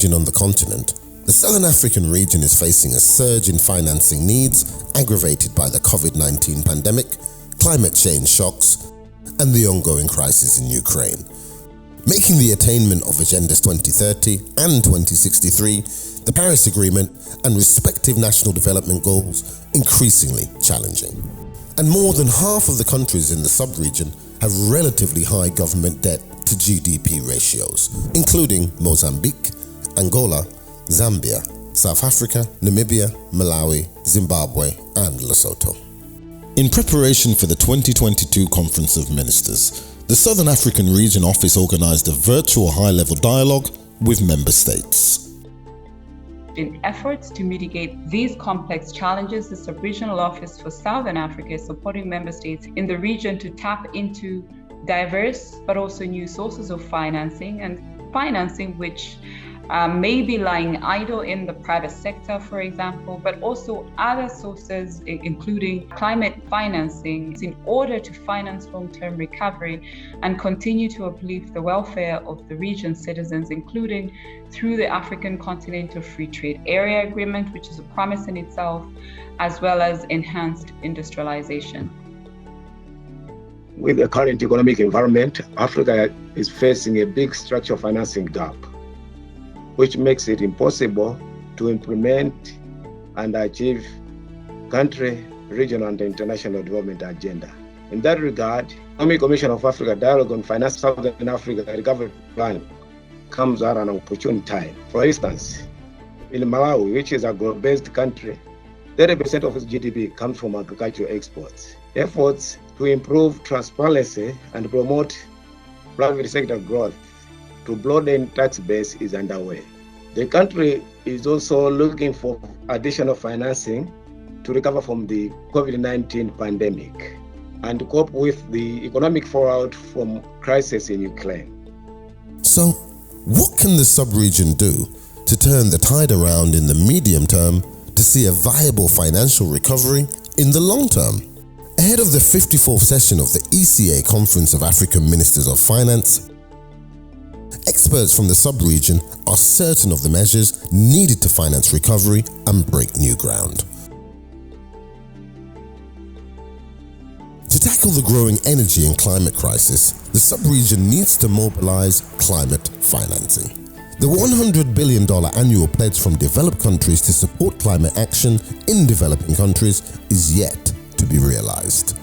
region on the continent, the Southern African region is facing a surge in financing needs aggravated by the COVID-19 pandemic, climate change shocks, and the ongoing crisis in Ukraine, making the attainment of Agendas 2030 and 2063, the Paris Agreement, and respective national development goals increasingly challenging. And more than half of the countries in the sub-region have relatively high government debt to GDP ratios, including Mozambique, Angola, Zambia, South Africa, Namibia, Malawi, Zimbabwe, and Lesotho. In preparation for the 2022 Conference of Ministers, the Southern African Region Office organized a virtual high-level dialogue with member states. In efforts to mitigate these complex challenges, the Subregional Office for Southern Africa is supporting member states in the region to tap into diverse but also new sources of financing, and financing which may be lying idle in the private sector, for example, but also other sources, including climate financing, in order to finance long-term recovery and continue to uplift the welfare of the region's citizens, including through the African Continental Free Trade Area Agreement, which is a promise in itself, as well as enhanced industrialization. With the current economic environment, Africa is facing a big structural financing gap, which makes it impossible to implement and achieve country, regional, and international development agenda. In that regard, Economic Commission of Africa Dialogue on Finance Southern Africa Recovery Plan comes at an opportune time. For instance, in Malawi, which is a agro-based country, 30% of its GDP comes from agricultural exports. Efforts to improve transparency and promote private sector growth to broaden tax base is underway. The country is also looking for additional financing to recover from the COVID-19 pandemic and cope with the economic fallout from crisis in Ukraine. So, what can the sub-region do to turn the tide around in the medium term to see a viable financial recovery in the long term? Ahead of the 54th session of the ECA Conference of African Ministers of Finance, experts from the sub-region are certain of the measures needed to finance recovery and break new ground. To tackle the growing energy and climate crisis, the sub-region needs to mobilize climate financing. The $100 billion annual pledge from developed countries to support climate action in developing countries is yet to be realized.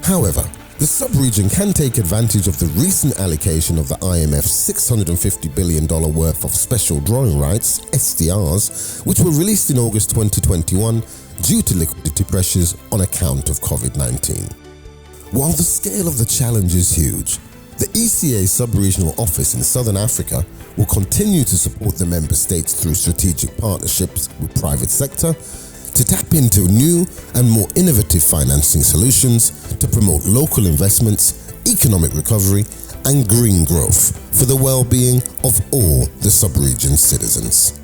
However, the sub-region can take advantage of the recent allocation of the IMF's $650 billion worth of special drawing rights, SDRs, which were released in August 2021 due to liquidity pressures on account of COVID-19. While the scale of the challenge is huge, the ECA sub-regional office in Southern Africa will continue to support the member states through strategic partnerships with private sector to tap into new and more innovative financing solutions to promote local investments, economic recovery, and green growth for the well-being of all the sub-region's citizens.